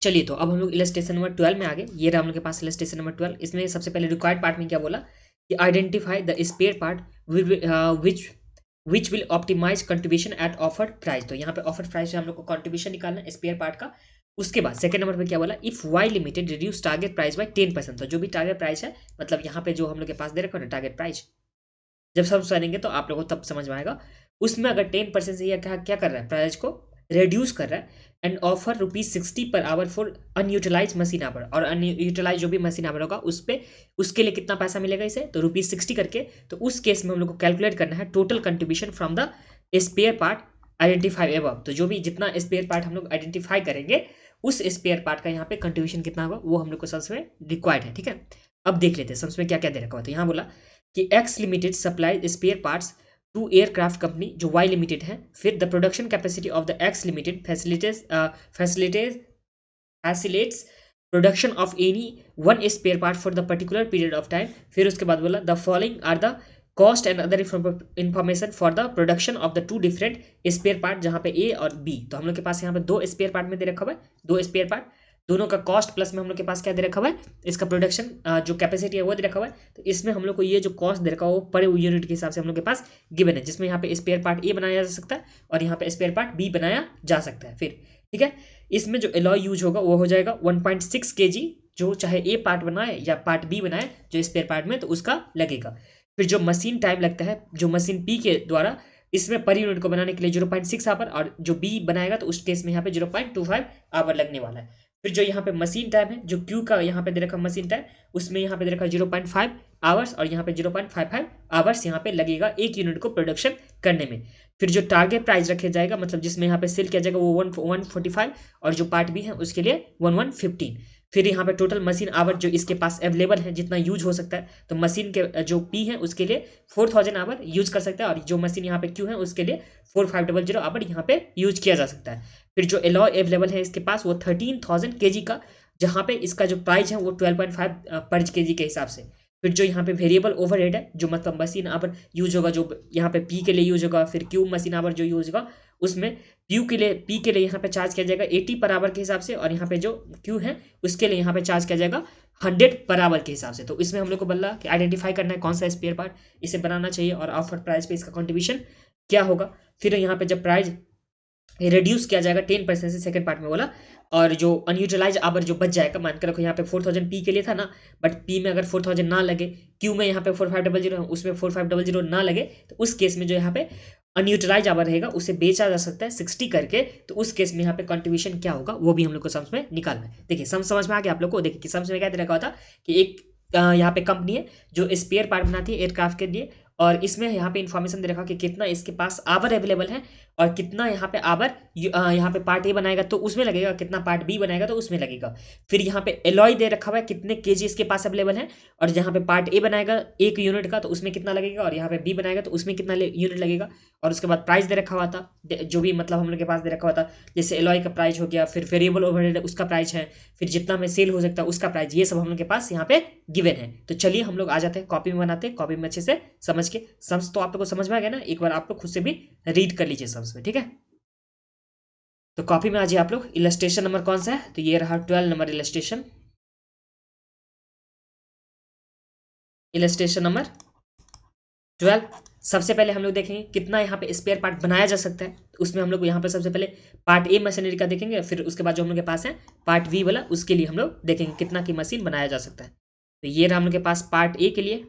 चलिए तो अब हम लोग इलस्ट्रेशन नंबर 12 में आ गए। ये रहा हम लोग के पास इलस्ट्रेशन नंबर 12। इसमें सबसे पहले रिक्वायर्ड पार्ट में क्या बोला कि identify the spare part which will optimise contribution at offered price. तो यहाँ पे ऑफर्ड प्राइस से हम लोग को कंट्रीब्यूशन निकालना है स्पेयर पार्ट का। उसके बाद सेकंड नंबर पे क्या बोला, if Y limited reduce target price by 10%। तो जो भी टारगेट प्राइस है, मतलब यहाँ पे जो हम लोग के पास दे रखा है ना टारगेट प्राइस, जब सब करेंगे तो आप लोगों को तब समझ में आएगा। उसमें अगर 10% से क्या क्या कर रहा है, प्राइस को रिड्यूस कर रहा है and offer ₹60 per hour for unutilise machine our, और अनयूटिलाइज जो भी मशीन आवर होगा उस पर उसके लिए कितना पैसा मिलेगा इसे, तो ₹60 करके। तो उस केस में हम लोग को कैलकुलेट करना है total contribution from the spare part identify above. तो जो भी जितना स्पेयर पार्ट हम लोग आइडेंटिफाई करेंगे उस स्पेयर पार्ट का यहाँ पे कंट्रीब्यूशन कितना होगा वो हम लोग को सम्स में रिक्वायर्ड है। ठीक है, अब देख लेते हैं सम्स में क्या क्या दे रखा हुआ। तो यहाँ बोला कि X limited supply spare parts to aircraft company जो वाई लिमिटेड है। फिर the production capacity of the X limited facilitates production of any one spare part for the particular period of time. फिर उसके बाद बोला the following are the cost and other information for the production of the two different spare part, जहाँ पे ए और B. तो हम लोग के पास यहाँ पे दो स्पेयर पार्ट में दे रखा हुआ है, दो स्पेयर पार्ट, दोनों का कॉस्ट प्लस में हम लोग के पास क्या दे रखा हुआ है, इसका प्रोडक्शन जो कैपेसिटी है वो दे रखा हुआ है। तो इसमें हम लोग को ये जो कॉस्ट दे रखा हुआ वो पर यूनिट के हिसाब से हम लोग के पास गिवन है, जिसमें यहाँ पे स्पेयर पार्ट ए बनाया जा सकता है और यहाँ पे स्पेयर पार्ट बी बनाया जा सकता है। फिर ठीक है, इसमें जो एलॉय यूज होगा वो हो जाएगा 1.6 kg, जो चाहे ए पार्ट बनाए या पार्ट बी बनाए जो स्पेयर पार्ट में, तो उसका लगेगा। फिर जो मशीन टाइम लगता है, जो मशीन पी के द्वारा इसमें पर यूनिट को बनाने के लिए 0.6 आवर, और जो बी बनाएगा तो उस केस में यहाँ पे 0.25 आवर लगने वाला है। फिर जो यहाँ पे मशीन टाइम है, जो क्यू का यहाँ पे दे रखा मशीन टाइम, उसमें यहाँ पे दे रखा 0.5 आवर्स और यहाँ पे 0.55 आवर्स यहाँ पे लगेगा एक यूनिट को प्रोडक्शन करने में। फिर जो टारगेट प्राइस रखे जाएगा, मतलब जिसमें यहाँ पे सेल किया जाएगा वो 145, और जो पार्ट बी है उसके लिए 1115। फिर यहाँ पे टोटल मशीन आवर जो इसके पास अवेलेबल है जितना यूज हो सकता है, तो मशीन के जो पी है उसके लिए 4000 आवर यूज कर सकता है, और जो मशीन यहाँ पे क्यू है उसके लिए 4500 आवर यहाँ पे यूज किया जा सकता है। फिर जो एलॉय अवेलेबल है इसके पास वो 13,000 kg का, जहाँ पे इसका जो प्राइस है वो 12.5 पर kg के हिसाब से। फिर जो यहाँ पे वेरिएबल ओवरहेड है, जो मतलब मशीन आवर यूज होगा, जो यहाँ पे पी के लिए यूज होगा, फिर क्यू मशीन आवर जो यूज होगा उसमें पी के लिए यहाँ पे चार्ज किया जाएगा 80 पर आवर के हिसाब से, और यहाँ पे जो क्यू है उसके लिए यहाँ पे चार्ज किया जाएगा 100 पर आवर के हिसाब से। तो इसमें हम लोग को बोला कि आइडेंटिफाई करना है कौन सा स्पेयर पार्ट इसे बनाना चाहिए और ऑफर प्राइस पे इसका कंट्रीब्यूशन क्या होगा। फिर यहाँ पे जब प्राइस रिड्यूस किया जाएगा 10% से, सेकंड पार्ट में बोला, और जो अनयूटिलाइज आवर जो बच जाएगा, मान कर रखो यहाँ पे 4000 पी के लिए था ना, बट पी में अगर 4000 ना लगे, क्यू में यहाँ पे 4500 है उसमें 4500 ना लगे, तो उस केस में जो यहाँ पे अनयूटिलाइज आवर रहेगा उसे बेचा जा सकता है 60 करके। तो उस केस में यहाँ पे कंट्रीब्यूशन क्या होगा वो भी हम लोग को समझ में निकालना है। देखिए समझ में आ गया आप लोग को। देखिए समझ में क्या दे रखा था कि एक यहाँ पे कंपनी है जो स्पेयर पार्ट बनाती है एयरक्राफ्ट के लिए, और इसमें यहाँ पे इन्फॉर्मेशन दे रखा कि कितना इसके पास आवर अवेलेबल है और कितना यहाँ पे आवर यहाँ पे पार्ट ए बनाएगा तो उसमें लगेगा, कितना पार्ट बी बनाएगा तो उसमें लगेगा। फिर यहाँ पे एलॉय दे रखा हुआ है कितने केजी इसके पास अवेलेबल है, और जहाँ पे पार्ट ए बनाएगा 1 यूनिट का तो उसमें कितना लगेगा, और यहाँ पे बी बनाएगा तो उसमें कितना यूनिट लगेगा। और उसके बाद प्राइस दे रखा हुआ था, जो भी मतलब हम लोग के पास दे रखा हुआ था, जैसे एलॉय का प्राइस हो गया, फिर वेरिएबल ओवरहेड उसका प्राइस है, फिर जितना में सेल हो सकता है उसका प्राइस, ये सब हम लोग के पास यहाँ पे गिवन है। तो चलिए हम लोग आ जाते हैं कॉपी में बनाते हैं, कॉपी में अच्छे से समझ के। सम्स तो आप लोग को समझ में आ गया ना, एक बार आप लोग खुद से भी रीड कर लीजिए सम्स में, ठीक है। तो कॉपी में आ जाइए आप लोग। इलस्ट्रेशन नंबर कौन सा है, तो ये रहा 12 नंबर इलस्ट्रेशन। Illustration number 12। सबसे पहले हम लोग देखेंगे कितना यहाँ पे स्पेयर पार्ट बनाया जा सकता है। तो उसमें हम लोग यहाँ पे सबसे पहले पार्ट ए मशीनरी का देखेंगे, फिर उसके बाद जो हम लोग के पास है पार्ट बी वाला, उसके लिए हम लोग देखेंगे कितना की मशीन बनाया जा सकता है। तो ये रहा हम लोग के पास पार्ट ए के लिए,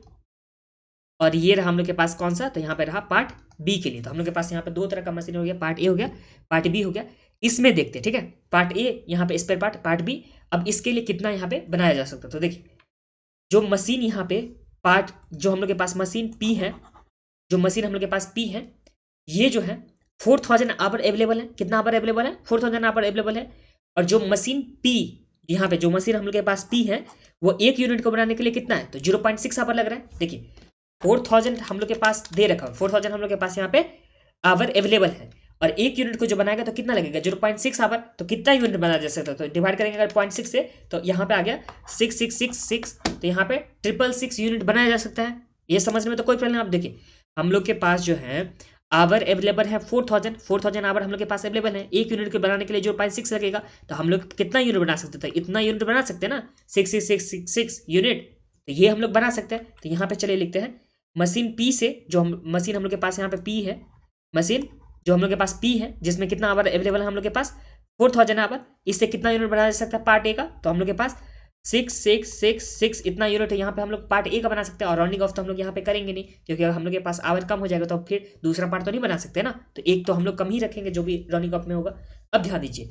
और ये रहा हम लोग के पास कौन सा, तो यहाँ पे रहा पार्ट बी के लिए। तो हम लोग के पास यहाँ पे दो तरह का मशीन हो गया, पार्ट ए हो गया, पार्ट बी हो गया। इसमें देखते ठीक है, पार्ट ए यहाँ पे स्पेयर पार्ट, पार्ट बी। अब इसके लिए कितना यहाँ पे बनाया जा सकता है, तो देखिए जो मशीन यहाँ पे पार्ट, जो हम लोग के पास मशीन पी है, जो मशीन हम लोग के पास पी है, ये जो है 4000 आवर अवेलेबल है। कितना आवर अवेलेबल है, 4000 आवर अवेलेबल है। और जो मशीन पी, यहाँ पे जो मशीन हम लोग के पास पी है, वो 1 यूनिट को बनाने के लिए कितना है, तो 0.6 आवर लग रहा है। देखिए 4000 हम लोग के पास दे रखा है, 4000 हम लोग के पास यहाँ पे आवर अवेलेबल है, और 1 यूनिट को जो बनाएगा तो कितना लगेगा, 0.6 आवर। तो कितना यूनिट बनाया जा सकता है, तो डिवाइड करेंगे अगर 0.6 से, तो यहाँ पे आ गया 6666, तो यहाँ पे 666 यूनिट बनाया जा सकता है। ये समझने में तो कोई प्रॉब्लम। आप देखिए हम लोग के पास जो है आवर अवेलेबल है 4000 आवर हम लोग के पास अवेलेबल है। एक यूनिट को बनाने के लिए 0.6 लगेगा, तो हम लोग कितना यूनिट बना सकते थे? इतना यूनिट बना सकते हैं ना, 6 यूनिट। तो ये हम लोग बना सकते हैं। तो यहाँ पे चलिए लिखते हैं मशीन पी से, जो हम मशीन हम लोग के पास यहाँ पे पी है, मशीन जो हम लोग के पास पी है, जिसमें कितना आवर अवेलेबल है हम लोग के पास 4000 आवर। इससे कितना यूनिट बनाया जा सकता है पार्ट ए का? तो हम लोग के पास 6 इतना यूनिट है। यहाँ पे हम लोग पार्ट ए का बना सकते हैं, और राउंडिंग ऑफ तो हम लोग यहाँ पे करेंगे नहीं, क्योंकि अगर हम लोग के पास आवर कम हो जाएगा तो फिर दूसरा पार्ट तो नहीं बना सकते ना, तो एक तो हम लोग कम ही रखेंगे जो भी राउंडिंग ऑफ में होगा। अब ध्यान दीजिए,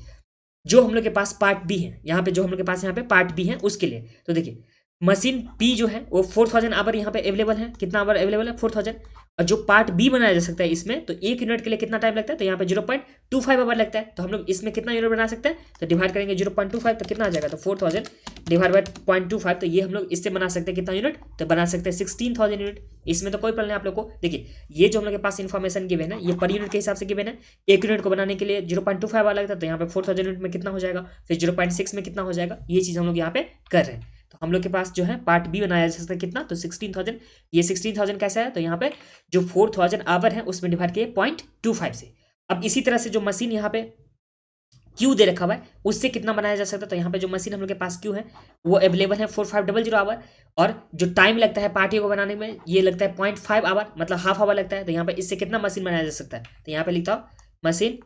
जो हम लोग के पास पार्ट बी है यहाँ पे, जो हम लोग के पास यहाँ पे पार्ट बी है उसके लिए, तो देखिए मशीन पी जो है वो 4000 आवर यहाँ पे अवेलेबल है। कितना आवर अवेलेबल है? 4000। और जो पार्ट बी बनाया जा सकता है इसमें, तो एक यूनिट के लिए कितना टाइम लगता है? तो यहाँ पे 0.25 आवर लगता है। तो हम लोग इसमें कितना यूनिट बना सकते हैं? तो डिवाइड करेंगे 0.25, तो कितना आ जाएगा? तो 4000 डिवाइड बाय 0.25, तो ये हम लोग इससे बना सकते हैं कितना यूनिट? तो बना सकते हैं 16000 यूनिट। इसमें तो कोई प्रॉब्लम नहीं आप लोग को। देखिए ये जो हम लोग के पास इन्फॉर्मेशन गिवन है, ये पर यूनिट के हिसाब से गिवन है। एक यूनिट को बनाने के लिए 0.25 आवर लगता है, तो यहाँ पे 4000 यूनिट में कितना हो जाएगा, फिर 0.6 में कितना हो जाएगा, ये चीज़ हम लोग यहाँ पे कर रहे हैं। तो हम लोग के पास जो है पार्ट बी बनाया जा सकता है कितना? तो 16000। ये 16000 कैसा है? तो यहाँ पे जो 4000 आवर है उसमें डिवाइड किए 0.25 से। अब इसी तरह से जो मशीन यहाँ पे क्यू दे रखा हुआ है उससे कितना बनाया जा सकता है? तो यहाँ पे जो मशीन हम लोग के पास क्यू है वो अवेलेबल है 4500 आवर, और जो टाइम लगता है पार्टी को बनाने में ये लगता है 0.5 आवर, मतलब हाफ आवर लगता है। तो यहाँ पे इससे कितना मशीन बनाया जा सकता है? तो यहाँ पे लिखता हूँ मशीन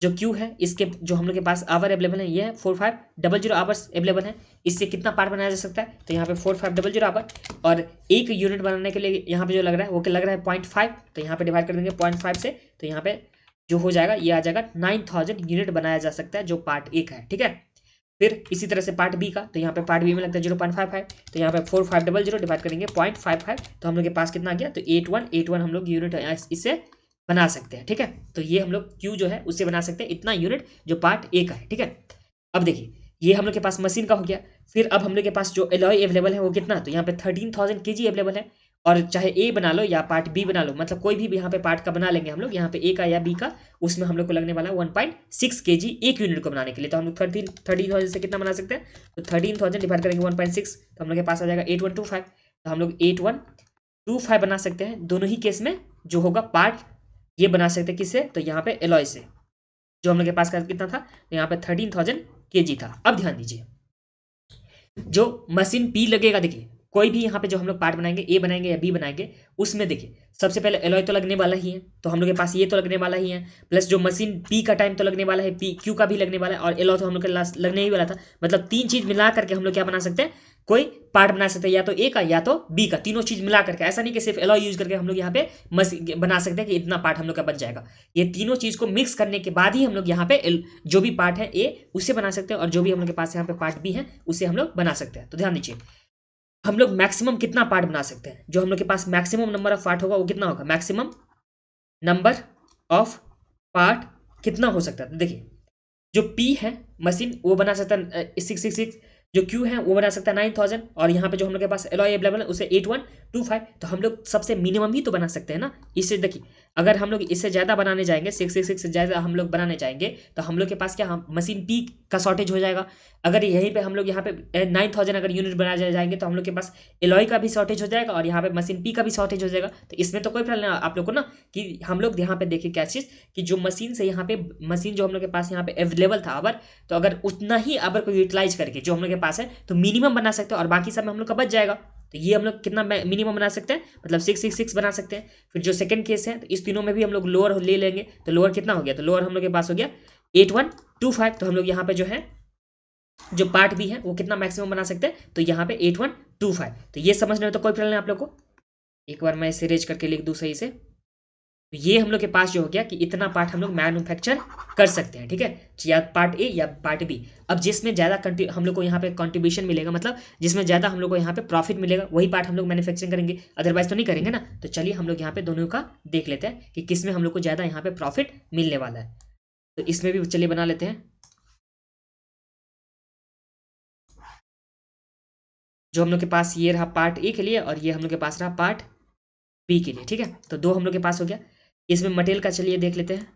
जो क्यू है इसके जो हम लोग के पास आवर अवेलेबल है ये है 4500 आवर्स अवेलेबल है। इससे कितना पार्ट बनाया जा सकता है? तो यहाँ पे 4500 आवर, और एक यूनिट बनाने के लिए यहाँ पे जो लग रहा है वो क्या लग रहा है 0.5, तो यहाँ पे डिवाइड कर देंगे 0.5 से, तो यहाँ पे जो हो जाएगा ये आ जाएगा 9000 यूनिट बनाया जा सकता है जो पार्ट एक है। ठीक है, फिर इसी तरह से पार्ट बी का, तो यहाँ पे पार्ट बी में लगता है 0.55, तो यहाँ पे 4500 डिवाइड करेंगे 0.55, तो हम लोग के पास कितना आ गया? तो 81 हम लोग यूनिट इससे बना सकते हैं। ठीक है, तो ये हम लोग क्यू जो है उससे बना सकते हैं इतना यूनिट जो पार्ट ए का है। ठीक है, अब देखिए ये हम लोग के पास मशीन का हो गया। फिर अब हम लोग के पास जो एलॉय अवेलेबल है वो कितना? तो यहाँ पे 13000 kg अवेलेबल है, और चाहे ए बना लो या पार्ट बी बना लो, मतलब कोई भी यहाँ पे पार्ट का बना लेंगे हम लोग, यहाँ पे ए का या बी का, उसमें हम लोग को लगने वाला है 1.6 kg एक यूनिट को बनाने के लिए। तो हम लोग 13000 से कितना बना सकते हैं? तो 13000 डिवाइड करेंगे 1.6, तो हम लोग के पास आ जाएगा 8125। तो हम लोग 8125 बना सकते हैं दोनों ही केस में। जो होगा पार्ट ये बना सकते हैं किससे? तो यहाँ पे एलॉय से, जो हम लोग के पास का कितना था? तो यहाँ पे 13000 kg था। अब ध्यान दीजिए जो मशीन पी लगेगा, देखिए कोई भी यहाँ पे जो हम लोग पार्ट बनाएंगे, ए बनाएंगे या बी बनाएंगे, उसमें देखिए सबसे पहले एलॉय तो लगने वाला ही है, तो हम लोग के पास ये तो लगने वाला ही है, प्लस जो मशीन पी का टाइम तो लगने वाला है, पी क्यू का भी लगने वाला है, और एलॉय तो हम लोग के लास्ट लगने ही वाला था। मतलब तीन चीज मिला करके हम लोग क्या बना सकते हैं? कोई पार्ट बना सकते हैं, या तो ए का या तो बी का, तीनों चीज मिला करके। ऐसा नहीं कि सिर्फ एलॉय यूज करके हम लोग यहाँ पे मशीन बना सकते हैं कि इतना पार्ट हम लोग का बन जाएगा। ये तीनों चीज को मिक्स करने के बाद ही हम लोग यहाँ पे जो भी पार्ट है ए उसे बना सकते हैं, और जो भी हम लोग के पास यहाँ पे पार्ट बी है उसे हम लोग बना सकते हैं। तो ध्यान दीजिए हम लोग मैक्सिमम कितना पार्ट बना सकते हैं? जो हम लोग के पास मैक्सिमम नंबर ऑफ पार्ट होगा वो कितना होगा? मैक्सिमम नंबर ऑफ पार्ट कितना हो सकता है? तो देखिए जो पी है मशीन वो बना सकता है 666, जो क्यू है वो बना सकता है 9000, और यहाँ पे जो हम लोग के पास एलॉय अवेलेबल है उसे 8125। तो हम लोग सबसे मिनिमम ही तो बना सकते हैं ना। इससे देखिए अगर हम लोग इससे ज़्यादा बनाने जाएंगे, 666 से ज़्यादा हम लोग बनाने जाएंगे, तो हम लोग के पास क्या, हम मशीन पी का शॉर्टेज हो जाएगा। अगर यहीं पे हम लोग यहाँ पे 9000 अगर यूनिट बनाए जाएंगे तो हम लोग के पास एलॉय का भी शॉर्टेज हो जाएगा, और यहाँ पे मशीन पी का भी शॉर्टेज हो जाएगा। तो इसमें तो कोई प्रॉब्लम नहीं आप लोग को ना, कि हम लोग यहाँ पे देखिए क्या चीज़, कि जो मशीन से यहाँ पे मशीन जो हम लोग के पास यहाँ पे अवेलेबल था आवर, तो अगर उतना ही आवर को यूटिलाइज करके जो हम लोग के पास है तो मिनिमम बना सकते हैं, और बाकी सब में हम लोग का बच जाएगा। तो ये हम लोग कितना मिनिमम बना सकते हैं? मतलब 666 बना सकते हैं। फिर जो सेकंड केस है तो इस तीनों में भी हम लोग लोअर ले लेंगे, तो लोअर कितना हो गया? तो लोअर हम लोग के पास हो गया 8125। तो हम लोग यहाँ पे जो है जो पार्ट भी है वो कितना मैक्सिमम बना सकते हैं? तो यहाँ पे 8125। तो ये समझने में तो कोई प्रॉब्लम नहीं आप लोग को। एक बार मैं इसे रेज करके लिख दूँ सही से। तो ये हम लोग के पास जो हो गया कि इतना पार्ट हम लोग मैन्युफैक्चर कर सकते हैं। ठीक है, या पार्ट ए या पार्ट बी। अब जिसमें ज़्यादा हम लोग को यहाँ पे कंट्रीब्यूशन मिलेगा, मतलब जिसमें ज़्यादा हम लोग को यहाँ पे प्रॉफिट मिलेगा, वही पार्ट हम लोग मैन्युफैक्चरिंग करेंगे, अदरवाइज तो नहीं करेंगे ना। तो चलिए हम लोग यहाँ पे दोनों का देख लेते हैं कि किस में हम लोग को ज़्यादा यहाँ पे प्रॉफिट मिलने वाला है। तो इसमें भी चलिए बना लेते हैं जो हम लोग के पास ये रहा पार्ट ए के लिए, और ये हम लोग के पास रहा पार्ट बी के लिए। ठीक है, तो दो हम लोग के पास हो गया। इसमें मटेरियल का चलिए देख लेते हैं,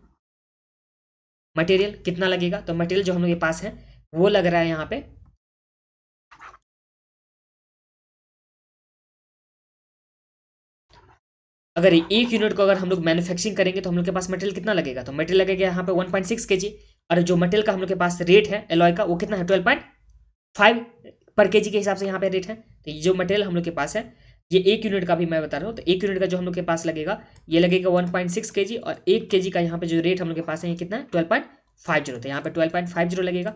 मटेरियल कितना लगेगा। तो मटेरियल जो हम लोग के पास है वो लग रहा है यहाँ पे अगर एक यूनिट को अगर हम लोग मैन्युफैक्चरिंग करेंगे तो हम लोग के पास मटेरियल कितना लगेगा, तो मटेरियल लगेगा यहाँ पे 1.6 kg, और जो मटेरियल का हम लोग के पास रेट है एलॉय का वो कितना है 12.5 पर केजी के हिसाब से यहाँ पे रेट है। तो ये जो मटेरियल हम लोग के पास है ये एक यूनिट का भी मैं बता रहा हूँ, तो एक यूनिट का जो हम लोग के पास लगेगा ये लगेगा 1.6 kg, और 1 kg का यहाँ पे जो रेट हम लोग के पास है ये कितना है 12.50, तो यहाँ पे 12.50 लगेगा।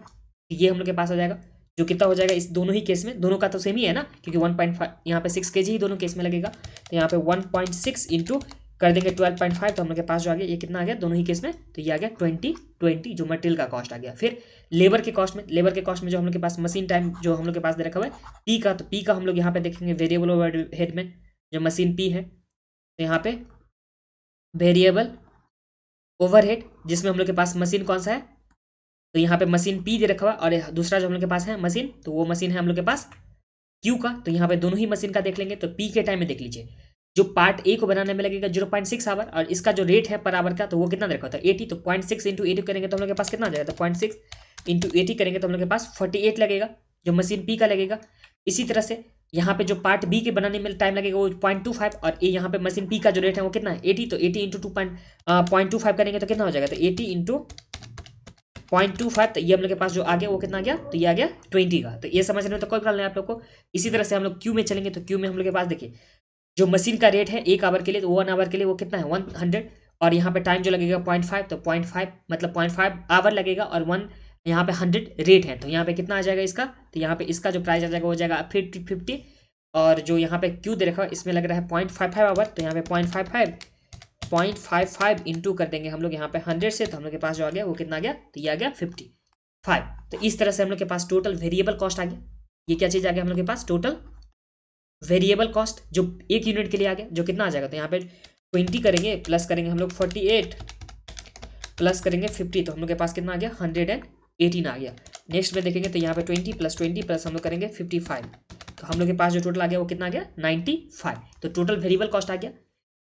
ये हम लोग के पास आ जाएगा, जो कितना हो जाएगा इस दोनों ही केस में, दोनों का तो सेम ही है ना, क्योंकि 1.5 यहाँ पे 6 kg ही दोनों केस में लगेगा। तो यहाँ पे 1.6 इंटू कर देंगे 12.5, तो हम लोग के पास जो आ गया ये कितना आ गया दोनों ही केस में, तो ये आ गया 20 जो मटेरियल का कॉस्ट आ गया। फिर लेबर के कॉस्ट में जो हम लोग के पास मशीन टाइम जो हम लोग के पास दे रखा हुआ है पी का, तो पी का हम लोग यहाँ पे देखेंगे वेरिएबल ओवरहेड में जो मशीन पी है, तो यहाँ पे वेरिएबल ओवरहेड जिसमें हम लोग के पास मशीन कौन सा है, तो यहाँ पे मशीन पी दे रखा हुआ, और दूसरा जो हम लोग के पास है मशीन, तो वो मशीन है हम लोग के पास क्यू का। तो यहाँ पे दोनों ही मशीन का देख लेंगे, तो पी के टाइम में देख लीजिए जो पार्ट ए को बनाने में लगेगा 0.6 आवर, और इसका जो रेट है पर आवर का तो वो कितना देखा होता है 80, तो 0.6 इंटू 80 करेंगे तो हम लोग के पास कितना आ जाएगा, तो 0.6 इंटू 80 करेंगे तो हम लोग के पास 48 लगेगा जो मशीन पी का लगेगा। इसी तरह से यहाँ पे जो पार्ट बी के बनाने में टाइम लगेगा वो 0.25, और ये यहाँ पे मशीन पी का जो रेट है वो कितना है 80, तो 80 इंटू 0.25 करेंगे तो कितना हो जाएगा, तो 80 इंटू 0.25, तो ये हम लोग के पास जो आ गया वो कितना आ गया, तो ये आ गया 20 का। तो ये समझ रहे हो तो कोई प्रॉब्लम नहीं आप लोग को। इसी तरह से हम लोग क्यू में चलेंगे, तो क्यू में हम लोग के पास देखिए जो मशीन का रेट है 1 आवर के लिए, तो 1 आवर के लिए वो कितना है 100, और यहाँ पे टाइम जो लगेगा 0.5, तो 0.5 मतलब 0.5 आवर लगेगा, और 1 यहाँ पे 100 रेट है, तो यहाँ पे कितना आ जाएगा इसका, तो यहाँ पे इसका जो प्राइस आ जाएगा वो हो जाएगा 50, और जो यहाँ पे क्यू दे रखा है इसमें लग रहा है 0.55 आवर, तो यहाँ पे 0.55 इंटू कर देंगे हम लोग यहाँ पे 100 से, तो हम लोग के पास जो आ गया वो कितना आ गया, तो ये आ गया 55। तो इस तरह से हम लोग के पास टोटल वेरिएबल कॉस्ट आ गया। ये क्या चीज़ आ गया हम लोग के पास, टोटल वेरिएबल कॉस्ट जो एक यूनिट के लिए आ गया, जो कितना आ जाएगा, तो यहाँ पे 20 करेंगे प्लस करेंगे हम लोग 48 प्लस करेंगे 50, तो हम लोग के पास कितना आ गया 118 आ गया। नेक्स्ट में देखेंगे तो यहाँ पे 20 प्लस हम लोग करेंगे 55, तो हम लोग के पास जो टोटल आ गया वो कितना आ गया 95, तो टोटल वेरिएबल कॉस्ट आ गया।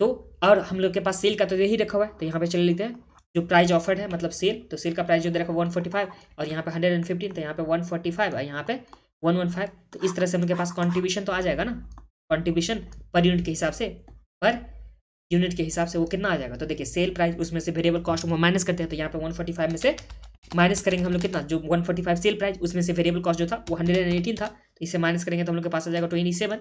तो और हम लोग के पास सेल का तो यही रखा हुआ है, तो यहाँ पे चले लेते हैं जो प्राइस ऑफर्ड है मतलब सेल, तो सेल का प्राइस जो दे रखा है 145, और यहाँ पे 115, तो यहाँ पे 145 और यहाँ पे 115, तो इस तरह से हम लोग के पास कॉन्ट्रीब्यूशन तो आ जाएगा ना, कॉन्ट्रीब्यूशन पर यूनिट के हिसाब से, पर यूनिट के हिसाब से वो कितना आ जाएगा, तो देखिए सेल प्राइस उसमें से वेरिएबल कॉस्ट को माइनस करते हैं, तो यहाँ पे 145 में से माइनस करेंगे हम लोग कितना, जो 145 सेल प्राइस उसमें से वेरिएबल कॉस्ट जो था वो 118 था, तो इसे माइनस करेंगे तो हम लोग के पास आ जाएगा 27,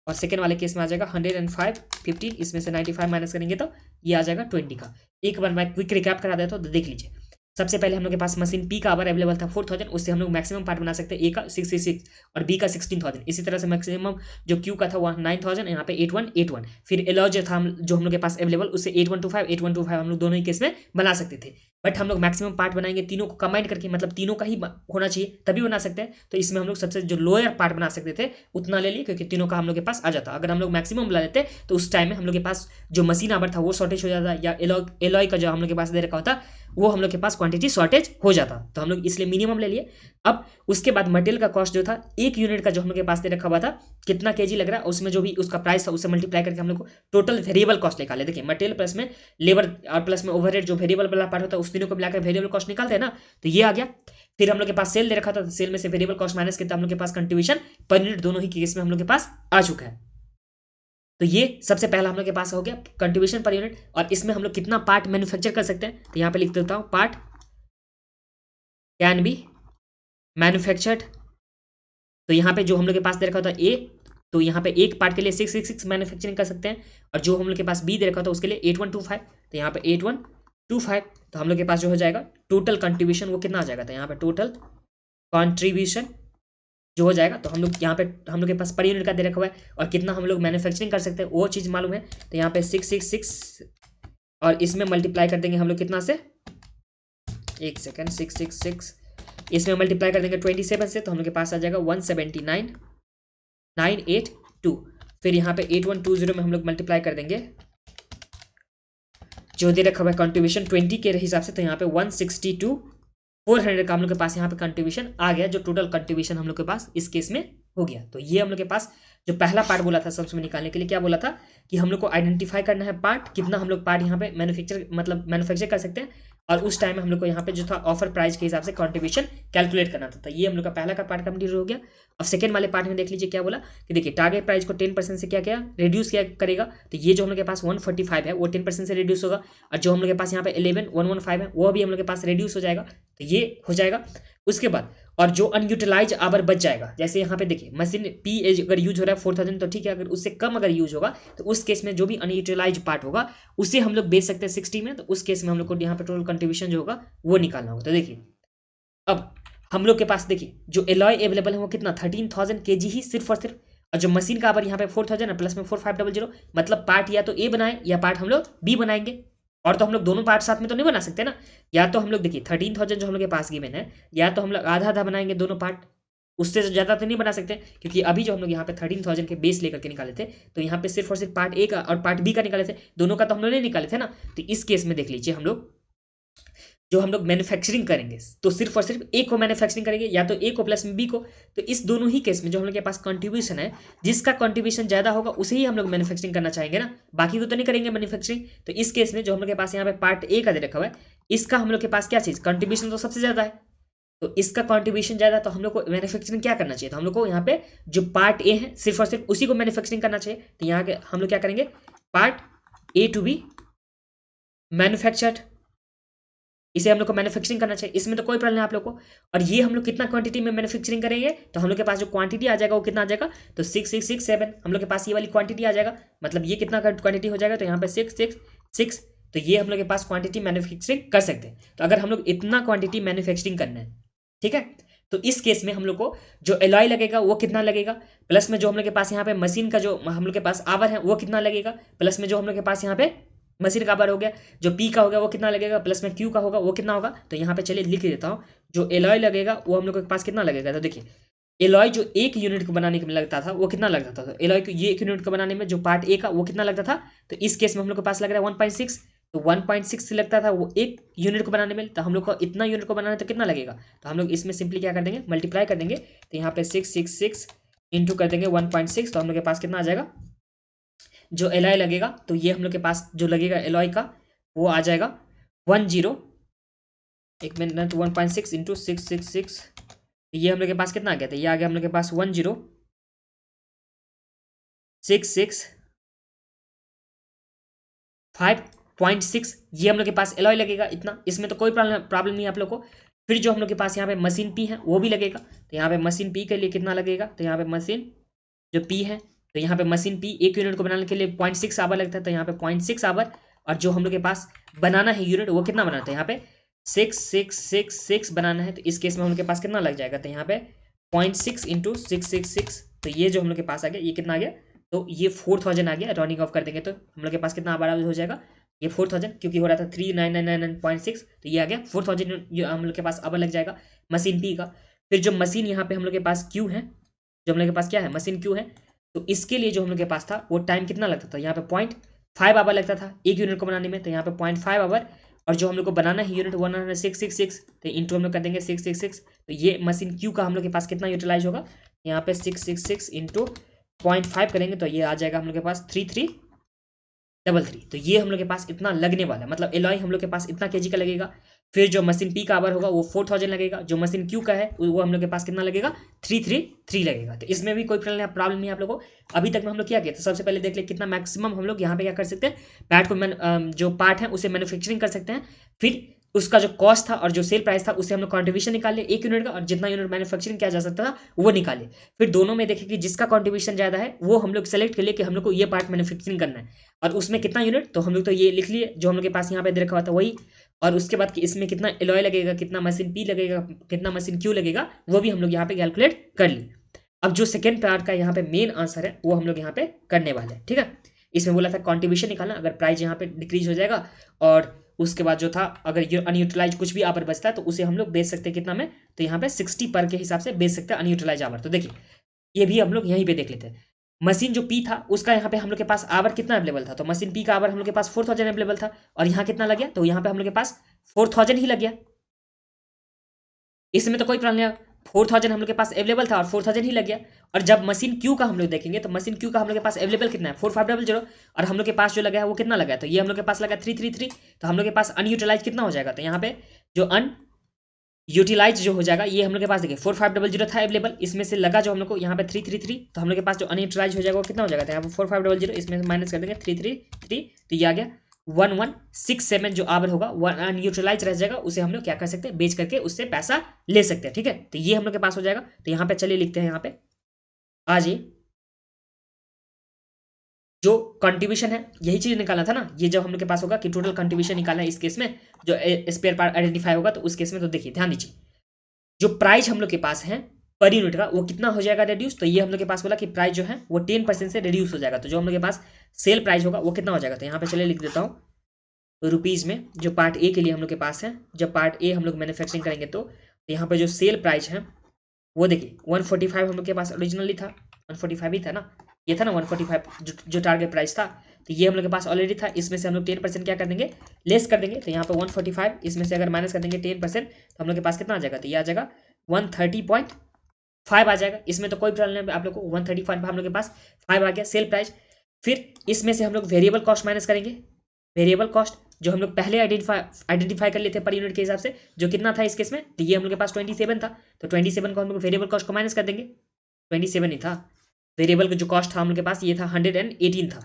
और सेकेंड वाले केस में आ जाएगा 105 15, इसमें से 95 माइनस करेंगे तो ये आ जाएगा 20 का। एक बार मैं क्विक रिकैप करा देता हूँ, तो देख लीजिए। सबसे पहले हम लोग के पास मशीन पी का आवर अवेलेबल था 4000, उससे हम लोग मैक्सिमम पार्ट बना सकते हैं, ए का 66 और बी का 16000। इसी तरह से मैक्सिमम जो क्यू का था वो 9000, यहाँ पे 8181। फिर एलॉय जो था जो हम लोग के पास अवेलेबल उससे 8125 हम लोग दोनों ही केस में बना सकते थे, बट हम लोग मैक्सिमम पार्ट बनाएंगे तीनों को कंबाइन करके, मतलब तीनों का ही होना चाहिए तभी बना सकते हैं। तो इसमें हम लोग सबसे जो लोअर पार्ट बना सकते थे उतना ले लिए, क्योंकि तीनों का हम लोग के पास आ जाता। अगर हम लोग मैक्सिमम बना लेते तो उस टाइम में हम लोग के पास जो मशीन आवर था वो शॉर्टेज हो जाता, या एलॉय का जो हम लोग के पास दे रखा होता वो हम लोग के पास क्वांटिटी शॉर्टेज हो जाता, तो हम लोग इसलिए मिनिमम ले लिए। अब उसके बाद मटेरियल का कॉस्ट जो था एक यूनिट का जो हम लोग के पास दे रखा हुआ था कितना केजी लग रहा है, उसमें जो भी उसका प्राइस था उससे मल्टीप्लाई करके हम लोग को टोटल वेरिएबल कॉस्ट निकाले। देखिए मटेरियल प्लस में लेबर और प्लस में ओवरहेड जो वेरिएबल वाला पार्ट होता है उस तीनों को मिलाकर वेरिएबल कॉस्ट निकालते हैं ना, तो ये आ गया। फिर हम लोग के पास सेल दे रखा था, सेल में से वेरिएबल कॉस्ट माइनस किया, हम लोग के पास कंट्रीब्यूशन पर यूनिट दोनों ही केस में हम लोग के पास आ चुका है। तो ये सबसे पहला हम लोग के पास हो गया कंट्रीब्यूशन पर यूनिट, और इसमें हम लोग कितना पार्ट मैन्युफैक्चर कर सकते हैं, तो यहाँ पे लिख देता हूँ पार्ट कैन बी मैन्युफैक्चर्ड। तो यहाँ पे जो हम लोग के पास दे रखा होता है ए, तो यहाँ पे एक पार्ट के लिए 666 मैन्युफैक्चरिंग कर सकते हैं, और जो हम लोग के पास बी दे रखा होता है उसके लिए 8125, तो यहाँ पे 8125, तो हम लोग के पास जो हो जाएगा टोटल कंट्रीब्यूशन वो कितना आ जाएगा, तो यहाँ पे टोटल कंट्रीब्यूशन जो हो जाएगा, तो हम लोग यहाँ पे हम लोग के पास पर यूनिट का दे रखा हुआ है, और कितना हम लोग मैन्युफैक्चरिंग कर सकते हैं वो चीज़ मालूम है, तो यहाँ पे 666 और इसमें मल्टीप्लाई कर देंगे हम लोग कितना से, एक सेकेंड, 666 इसमें मल्टीप्लाई कर देंगे 27 से, तो हम लोग के पास आ जाएगा 179,982। फिर यहाँ पे 8120 में हम लोग मल्टीप्लाई कर देंगे जो दे रखा हुआ है कंट्रीब्यूशन 20 के हिसाब से, तो यहाँ पे 162,400 का हम लोग के पास यहाँ पे कंट्रीब्यूशन आ गया, जो टोटल कंट्रीब्यूशन हम लोग के पास इस केस में हो गया। तो ये हम लोग के पास जो पहला पार्ट बोला था सम्स में निकालने के लिए, क्या बोला था कि हम लोग को आइडेंटिफाई करना है पार्ट, कितना हम लोग पार्ट यहाँ पे मैन्युफैक्चर कर सकते हैं, और उस टाइम में हम लोग को यहाँ पे जो था ऑफर प्राइस के हिसाब से कंट्रीब्यूशन कैलकुलेट करना था। ये हम लोग का पहला का पार्ट कंप्लीट हो गया। अब सेकंड वाले पार्ट में देख लीजिए क्या बोला कि देखिए टारगेट प्राइस को 10% से क्या किया, रिड्यूस किया करेगा। तो ये जो हम लोग के पास 145 है वो 10% से रिड्यूस होगा, और जो हम लोग के पास यहाँ पे 11115 है वो भी हम लोग के पास रिड्यूस हो जाएगा। तो ये हो जाएगा। उसके बाद और जो अनयूटिलाइज आवर बच जाएगा, जैसे यहाँ पे देखिए मशीन पी अगर यूज हो रहा है 4000 तो ठीक है, अगर उससे कम अगर यूज होगा तो उस केस में जो भी अनयूटिलाइज पार्ट होगा उसे हम लोग बेच सकते हैं 60 में। तो उस केस में हम लोग को यहाँ पे टोटल कंट्रीब्यूशन जो होगा वो निकालना होगा। तो देखिए अब हम लोग के पास देखिए जो एलॉय अवेलेबल है वो कितना 13,000 kg ही सिर्फ और सिर्फ, और जो मशीन का आवर यहाँ पे 4000 है प्लस में 4500, मतलब पार्ट या तो ए बनाए या पार्ट हम लोग बी बनाएंगे। और तो हम लोग दोनों पार्ट साथ में तो नहीं बना सकते ना, या तो हम लोग देखिए 13,000 जो हम लोग के पास गिवन है, या तो हम लोग आधा आधा बनाएंगे दोनों पार्ट, उससे ज़्यादा तो नहीं बना सकते, क्योंकि अभी जो हम लोग यहाँ पे 13,000 के बेस लेकर के निकाले थे तो यहाँ पे सिर्फ और सिर्फ पार्ट ए का और पार्ट बी का निकाले थे, दोनों का तो हम लोग नहीं निकाले थे ना। तो इस केस में देख लीजिए हम लोग जो हम लोग मैन्युफैक्चरिंग करेंगे तो सिर्फ और सिर्फ ए को मैन्युफैक्चरिंग करेंगे, या तो ए को प्लस में बी को। तो इस दोनों ही केस में जो हम लोग के पास कंट्रीब्यूशन है, जिसका कंट्रीब्यूशन ज़्यादा होगा उसे ही हम लोग मैन्युफैक्चरिंग करना चाहेंगे ना, बाकी को तो नहीं करेंगे मैन्युफैक्चरिंग। तो इस केस में जो हम लोग के पास यहाँ पे पार्ट ए का दे रखा हुआ है, इसका हम लोग के पास क्या चीज़ कंट्रीब्यूशन तो सबसे ज़्यादा है, तो इसका कंट्रीब्यूशन ज़्यादा, तो हम लोग को मैन्युफैक्चरिंग क्या करना चाहिए, तो हम लोग को यहाँ पे जो पार्ट ए है सिर्फ और सिर्फ उसी को मैन्युफैक्चरिंग करना चाहिए। तो यहाँ के हम लोग क्या करेंगे, part A to be manufactured, इसे हम लोग को मैन्युफैक्चरिंग करना चाहिए, इसमें तो कोई प्रॉब्लम नहीं आप लोग को। और ये हम लोग कितना क्वांटिटी में मैन्युफैक्चरिंग करेंगे, तो हम लोग के पास जो क्वांटिटी आ जाएगा वो कितना आ जाएगा, तो 6667 हम लोग के पास ये वाली क्वांटिटी आ जाएगा। मतलब ये कितना क्वांटिटी हो जाएगा, तो यहाँ पे 666, तो ये हम लोग के पास क्वांटिटी मैन्युफैक्चरिंग कर सकते हैं। तो अगर हम लोग इतना क्वांटिटी मैन्युफैक्चरिंग करना है, ठीक है, तो इस केस में हम लोग को जो एलॉय लगेगा वो कितना लगेगा, प्लस में जो हम लोग के पास यहाँ पे मशीन का जो हम लोग के पास आवर है वो कितना लगेगा, प्लस में जो हम लोग के पास यहाँ पे मशीन का आवर हो गया, जो पी का हो गया वो कितना लगेगा, प्लस में क्यू का होगा वो कितना होगा। तो यहाँ पे चलिए लिख देता हूँ, जो एलॉय लगेगा वो हम लोग के पास कितना लगेगा। तो देखिए एलॉय जो एक यूनिट को बनाने में लगता था वो कितना लगता था, तो एलॉय को ये एक यूनिट को बनाने में जो पार्ट ए का वो कितना लगता था, तो इस केस में हम लोग के पास लग रहा है 1.6, तो 1.6 से लगता था वो एक यूनिट को बनाने में, तो हम लोग को इतना यूनिट को बनाने तो कितना लगेगा, तो हम लोग इसमें सिंपली क्या कर देंगे, मल्टीप्लाई कर देंगे। तो यहाँ पे 666 इंटू कर देंगे 1.6, तो हम लोग के पास कितना आ जाएगा जो एलॉय लगेगा, तो ये हम लोग के पास जो लगेगा एलॉय का वो आ जाएगा 10, एक मिनट 1.6 इंटू 666, ये हम लोग के पास कितना आ गया था, ये आ गया हम लोग के पास 1066.5, ये हम लोग के पास एलॉय लगेगा इतना, इसमें तो कोई प्रॉब्लम नहीं है आप लोग को। फिर जो हम लोग के पास यहाँ पे मशीन पी है वो भी लगेगा, तो यहाँ पे मशीन पी के लिए कितना लगेगा, तो यहाँ पे मशीन जो पी है, तो यहाँ पे मशीन पी एक यूनिट को बनाने के लिए 0.6 आवर लगता है, तो यहाँ पे 0.6 आवर, और जो हम लोग के पास बनाना है यूनिट वो कितना बनाना है, यहाँ पे 6666 बनाना है, तो इस केस में हम लोग के पास कितना लग जाएगा, तो यहाँ पे 0.6 इंटू 666, तो ये जो हम लोग के पास आ गया ये कितना आ गया, तो ये 4000 आ गया, राउंडिंग ऑफ कर देंगे तो हम लोग के पास कितना बराबर हो जाएगा, ये 4000, क्योंकि हो रहा था 3999.6, तो ये आ गया 4000 हम लोग के पास आवर लग जाएगा मशीन पी का। फिर जो मशीन यहाँ पे हम लोग के पास क्यू है, जो हम लोग के पास क्या है मशीन क्यू है, तो इसके लिए जो हम लोग के पास था वो टाइम कितना लगता था, यहाँ पे 0.5 आवर लगता था एक यूनिट को बनाने में, तो यहाँ पे 0.5 आवर, और जो हम लोग को बनाना है यूनिट 666, तो इंटू हम लोग कर देंगे 666, तो ये मशीन क्यू का हम लोग के पास कितना यूटिलाइज होगा, यहाँ पे 666 इंटू 0.5 करेंगे तो ये आ जाएगा हम लोग के पास 3333, तो ये हम लोग के पास इतना लगने वाला है, मतलब एलॉय हम लोग के पास इतना केजी का लगेगा। फिर जो मशीन पी का आवर होगा वो 4000 लगेगा, जो मशीन क्यू का है वो हम लोग के पास कितना लगेगा 333 लगेगा। तो इसमें भी कोई प्रॉब्लम नहीं है आप लोगों को। अभी तक में हम लोग क्या किया था, सबसे पहले देख ले कितना मैक्सिमम हम लोग यहाँ पे क्या कर सकते हैं, पैड को जो पार्ट है उसे मैन्युफैक्चरिंग कर सकते हैं, फिर उसका जो कॉस्ट था और जो सेल प्राइस था उससे हम लोग कॉन्ट्रीब्यूशन निकाल ले एक यूनिट का, और जितना यूनिट मैन्युफैक्चरिंग किया जा सकता था वो निकाले। फिर दोनों में देखें कि जिसका कॉन्ट्रीब्यूशन ज़्यादा है वो हम लोग सेलेक्ट कर लिए कि हम लोग को ये पार्ट मैन्युफैक्चरिंग करना है, और उसमें कितना यूनिट, तो हम लोग तो ये लिख लिए जो हम लोग के पास यहाँ पे दे रखा हुआ था वही, और उसके बाद कि इसमें कितना एलॉय लगेगा, कितना मशीन पी लगेगा, कितना मशीन क्यू लगेगा, वो भी हम लोग यहाँ पे कैलकुलेट कर लिए। अब जो सेकेंड पार्ट का यहाँ पे मेन आंसर है वो हम लोग यहाँ पे करने वाले हैं, ठीक है। इसमें बोला था कॉन्ट्रीब्यूशन निकालना, अगर प्राइस यहाँ पे डिक्रीज हो जाएगा, और उसके बाद जो था अगर ये अनयूटिलाइज कुछ भी आवर बचता है तो उसे हम लोग बेच सकते हैं कितना में, तो यहाँ पे 60 पर के हिसाब से बेच सकते हैं अनयूटिलाइज आवर। तो देखिए ये भी हम लोग यहीं पे देख लेते हैं, मशीन जो पी था उसका यहाँ पे हम लोग के पास आवर कितना अवेलेबल था, तो मशीन पी का आवर हम लोग के पास 4000 अवेलेबल था, और यहाँ कितना लग गया, तो यहाँ पे हम लोग के पास 4000 ही लग गया, इसमें तो कोई प्रॉब्लम नहीं है। 4000 हम लोग के पास अवेलेबल था और 4000 ही लग गया। और जब मशीन क्यू का हम लोग देखेंगे तो मशीन क्यू का हम लोग के पास अवेलेबल कितना है 4500, और हम लोग के पास जो लगा है वो कितना लगा है, तो ये हम लोग के पास लगा 333। तो हम लोग के पास अनयूटिलाइज कितना हो जाएगा, तो यहाँ पे जो यूटिलाइज जो हो जाएगा ये हम लोग के पास देखिए 4500 था अवेलेबल, इसमें से लगा जो हम लोग को यहाँ पे 333, तो हम लोग के पास जो अनयूटिलाइज हो जाएगा वो कितना हो जाएगा, तो यहाँ पे 4500 इसमें माइनस कर देंगे 333, तो ये आ गया 1167 जो आवर होगा वो अनयूटिलाइज रह जाएगा, उसे हम लोग क्या कर सकते हैं, बेच करके उससे पैसा ले सकते हैं। ठीक है, तो ये हम लोग के पास हो जाएगा। तो यहाँ पे चलिए लिखते हैं, यहाँ पे आज जो कंट्रीब्यूशन है यही चीज निकालना था ना, ये जब हम लोग के पास होगा कि टोटल कंट्रीब्यूशन निकालना है इस केस में, जो स्पेयर पार्ट आइडेंटिफाई होगा तो उस केस में, तो देखिए ध्यान दीजिए जो प्राइस हम लोग के पास है पर यूनिट का वो कितना हो जाएगा रिड्यूस, तो ये हम लोग के पास बोला कि प्राइस जो है वो 10% से रिड्यूस हो जाएगा। तो जो हम लोग के पास सेल प्राइस होगा वो कितना हो जाएगा, तो यहाँ पे चलिए लिख देता हूँ रुपीज़ में, जो पार्ट ए के लिए हम लोग के पास है, जब पार्ट ए हम लोग मैन्युफैक्चरिंग करेंगे तो यहाँ पे जो सेल प्राइस है वो देखिए 145 हम लोग के पास ओरिजिनली था, 145 ही था ना, ये था ना 145 जो टारगेट प्राइस था, तो ये हम लोग के पास ऑलरेडी था। इसमें से हम लोग 10% क्या कर देंगे, लेस कर देंगे, तो यहाँ पे 145 इसमें से अगर माइनस कर देंगे 10%, तो हम लोग के पास कितना आ जाएगा, तो ये आ जाएगा 130.5 आ जाएगा। इसमें तो कोई प्रॉब्लम नहीं आप लोग को, 130.5 हम लोग के पास 5 आ गया सेल प्राइस। फिर इसमें से हम लोग वेरिएबल कॉस्ट माइनस करेंगे, वेरिएबल कॉस्ट जो हम लोग पहले आइडेंटिफाई कर लेते हैं पर यूनिट के हिसाब से, जो कितना था इस केस में, तो ये हम लोग के पास 27 था, तो 27 को हम लोग वेरिएबल कॉस्ट को माइनस कर देंगे, 27 ही था वेरिएबल का जो कॉस्ट था हम लोग के पास, ये था 118 था,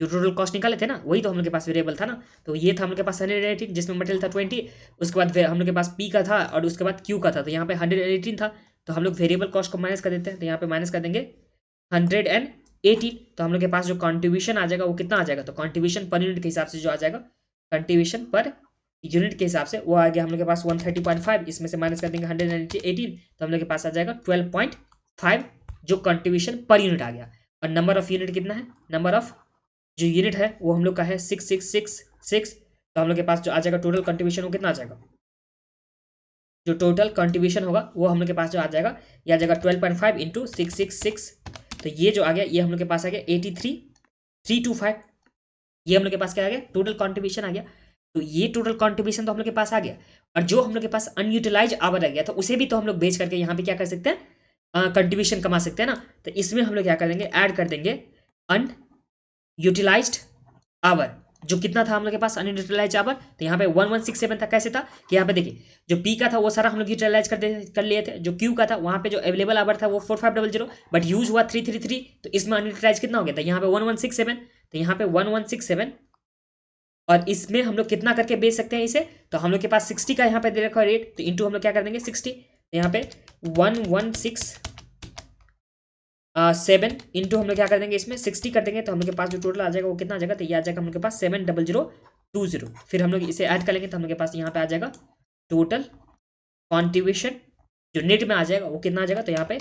जो टोटल कॉस्ट निकाले थे ना वही तो हम लोग के पास वेरिएबल था ना, तो ये था हम लोग के पास 118 जिसमें मटेरियल था 20, उसके बाद हम लोग के पास पी का था और उसके बाद क्यू का था, तो यहाँ पे 118 था, तो हम लोग वेरिएबल कॉस्ट को माइनस कर देते हैं, तो यहाँ पे माइनस कर देंगे 118, तो हम लोग के पास जो कॉन्ट्रीब्यूशन आ जाएगा वो कितना आ जाएगा, तो कॉन्ट्रीब्यूशन पर यूनिट के हिसाब से जो आ जाएगा, कॉन्ट्रीब्यूशन पर यूनिट के हिसाब से वो आ गया हम लोग के पास 130.5, इसमें से माइनस कर देंगे 118, तो हम लोग के पास आ जाएगा 12.5 जो कॉन्ट्रीब्यूशन पर यूनिट आ गया। और नंबर ऑफ यूनिट कितना है, नंबर ऑफ जो यूनिट है वो हम लोग का है 6666, तो हम लोग के पास जो आ जाएगा टोटल कंट्रीब्यूशन वो कितना आ जाएगा, जो टोटल कंट्रीब्यूशन होगा वो हम लोग के पास जो आ जाएगा, ये आ जाएगा 12.5 इंटू 666, तो ये जो आ गया ये हम लोग के पास आ गया 83,325, ये हम लोग के पास क्या आ गया, टोटल कंट्रीब्यूशन आ गया। तो ये टोटल कंट्रीब्यूशन तो हम लोग के पास आ गया, और जो हम लोग के पास अनयूटिलाइज आवर रह गया तो उसे भी तो हम लोग बेच करके यहाँ पे क्या कर सकते हैं, कंट्रीब्यूशन कमा सकते हैं ना, तो इसमें हम लोग क्या कर देंगे, ऐड कर देंगे अनयूटिलाइज्ड आवर, जो कितना था हम लोग के पास अनयूटिलाइज आवर, तो यहाँ पे 1167 था, कैसे था कि यहाँ पे देखिए जो पी का था वो सारा हम लोग यूटिलाइज कर लिए थे, जो क्यू का था वहाँ पे जो अवेलेबल आवर था वो 4500, बट यूज हुआ 333, तो इसमें अनयूटिलाइज कितना हो गया था, यहाँ पे 1167, तो यहाँ पे 1167, और इसमें हम लोग कितना करके बेच सकते हैं इसे, तो हम लोग के पास 60 का यहाँ पे दे रखा है रेट, तो इंटू हम लोग क्या कर देंगे 60, तो यहाँ पे 1167 इंटू हम लोग क्या कर देंगे इसमें 60 कर देंगे, तो हम लोग के पास जो टोटल आ जाएगा वो कितना आ जाएगा, तो ये आ जाएगा हम लोग के पास 70020, फिर हम लोग इसे ऐड कर लेंगे तो हम लोग के पास यहाँ पे आ जाएगा टोटल कॉन्ट्रीब्यूशन जो नेट में आ जाएगा वो कितना आ जाएगा, तो यहाँ पे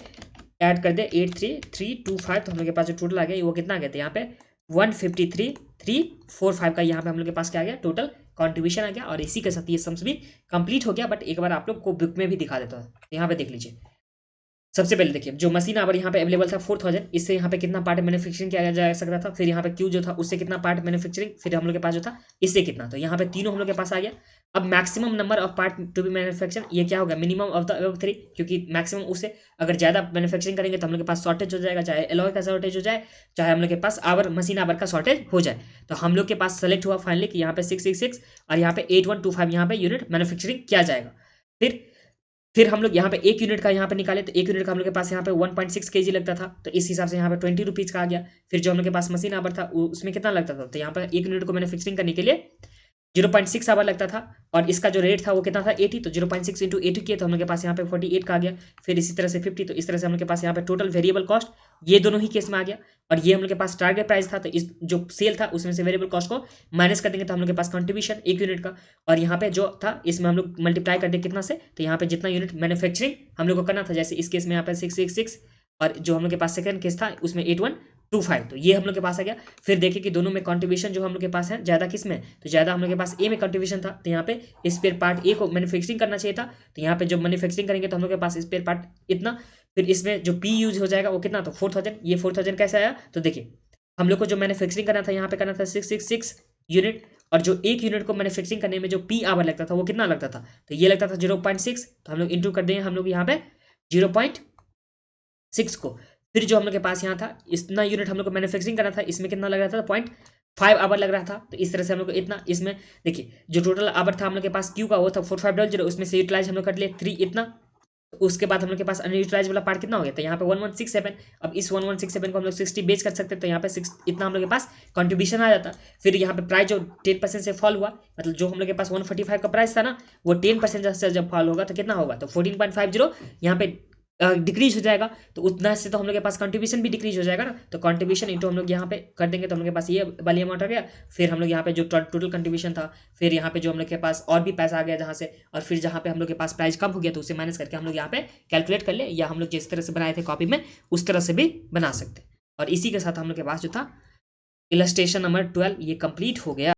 ऐड कर दे 83325, तो हम लोग के पास जो टोटल आ गया वो कितना आ गया, तो यहाँ पे 153,345 का यहाँ पे हम लोग के पास क्या आ गया, टोटल कंट्रीब्यूशन आ गया। और इसी के साथ ये सम्स भी कंप्लीट हो गया, बट एक बार आप लोग को बुक में भी दिखा देता हूँ, यहाँ पे देख लीजिए। सबसे पहले देखिए जो मशीन आवर यहाँ पे अवेलेबल था 4000, इससे यहाँ पे कितना पार्ट मैन्युफैक्चरिंग किया जा सकता था, फिर यहाँ पे क्यू जो था उससे कितना पार्ट मैन्युफैक्चरिंग, फिर हम लोग के पास जो था इससे कितना, तो यहाँ पे तीनों हम लोग के पास आ गया। अब maximum number of part to be manufacture ये क्या होगा, मिनिमम ऑफ द अबव 3, क्योंकि मैक्सिमम उससे अगर ज़्यादा मैन्युफैक्चरिंग करेंगे तो हम लोग के पास शॉर्टेज हो जाएगा, चाहे एलॉय का शॉर्टेज हो जाए, चाहे हम लोग के पास आवर मशीन आवर का शॉर्टेज हो जाए। तो हम लोग के पास सेलेक्ट हुआ फाइनली कि यहाँ पे 666 और यहाँ पे 8125 यहाँ पे यूनिट मैन्युफैक्चरिंग किया जाएगा। फिर हम लोग यहाँ पे एक यूनिट का यहाँ पे निकाले, तो एक यूनिट का हम लोग के पास यहाँ पे 1.6 kg लगता था, तो इस हिसाब से यहाँ पे 20 रुपीज़ का आ गया। फिर जो हम लोग के पास मशीन आवर था उसमें कितना लगता था, तो यहाँ पे एक यूनिट को मैन्युफैक्चरिंग करने के लिए 0.6 आवर लगता था, और इसका जो रेट था वो कितना था 80, तो 0.6 इंटू 80 किया तो हम लोग के पास यहाँ पे 48 का आ गया। फिर इसी तरह से 50, तो इस तरह से हम लोग के पास यहाँ पे टोटल वेरिएबल कॉस्ट ये दोनों ही केस में आ गया, और ये हम लोग के पास टारगेट प्राइस था, तो इस जो सेल था उसमें से वेरिएबल कॉस्ट को माइनस कर देंगे तो हम लोग के पास कंट्रीब्यूशन एक यूनिट का, और यहाँ पे जो था इसमें हम लोग मल्टीप्लाई कर देंगे कितना से, तो यहाँ पे जितना यूनिट मैन्युफैक्चरिंग हम लोग को करना था, जैसे इस केस में यहाँ पे 666 और जो हम लोग के पास सेकंड केस था उसमें 8125, तो ये हम लोग के पास आ गया। फिर देखिए कि दोनों में कंट्रीब्यूशन जो हम लोग के पास है ज़्यादा किस में, तो ज़्यादा हम लोग के पास ए में कंट्रीब्यूशन था, तो यहाँ पे स्पेयर पार्ट ए को मैन्युफैक्चरिंग करना चाहिए था, तो यहाँ पे जब मैन्युफैक्चरिंग करेंगे तो हम लोग के पास स्पेयर पार्ट इतना, फिर इसमें जो पी यूज हो जाएगा वो कितना, तो 4000, ये 4000 कैसे आया, तो देखिए हम लोग को जो मैन्युफैक्चरिंग करना था यहाँ पे करना था 666 यूनिट, और जो एक यूनिट को मैन्युफैक्चरिंग करने में जो पी आवर लगता था वो कितना लगता था, तो ये लगता था 0.6, तो हम लोग इंटू कर देंगे हम लोग यहाँ पे 0.6 को। फिर जो हम लोग के पास यहाँ था इतना यूनिट हम लोग को मैन्युफैक्चरिंग करना था, इसमें कितना लग रहा था, 0.5 आवर लग रहा था। तो इस तरह से हम लोग को इतना, इसमें देखिए जो टोटल आवर था हम लोग के पास क्यू का वो था 4500, उसमें से यूटिलाइज हम लोग कर लिए 3 इतना। तो उसके बाद हम लोग के पास अनयूटिलाइज वाला पार्ट कितना हो गया, तो यहाँ पे 1167। अब इस 1167 को हम लोग 60 बेच कर सकते हैं, तो यहाँ पे 6 इतना हम लोग के पास कंट्रीब्यूशन आ जाता। फिर यहाँ पे प्राइस जो 10% से फॉल हुआ, मतलब जो हम लोग के पास 145 का प्राइस था ना, वो 10% से जब फॉल होगा तो कितना होगा, तो 14.50 यहाँ पे डिक्रीज हो जाएगा। तो उतना से तो हम लोग के पास कंट्रीब्यूशन भी डिक्रीज हो जाएगा ना, तो कंट्रीब्यूशन इंटू हम लोग यहाँ पे कर देंगे, तो हम लोग के पास ये वाली अमाउंट आ गया। फिर हम लोग यहाँ पे जो टोटल कंट्रीब्यूशन था, फिर यहाँ पे जो हम लोग के पास और भी पैसा आ गया जहाँ से, और फिर जहाँ पे हम लोग के पास प्राइस कम हो गया तो उसे माइनस करके हम लोग यहाँ पे कैलकुलेट कर ले, या हम लोग जिस तरह से बनाए थे कॉपी में उस तरह से भी बना सकते। और इसी के साथ हम लोग के पास जो था इलस्ट्रेशन नंबर 12 ये कंप्लीट हो गया।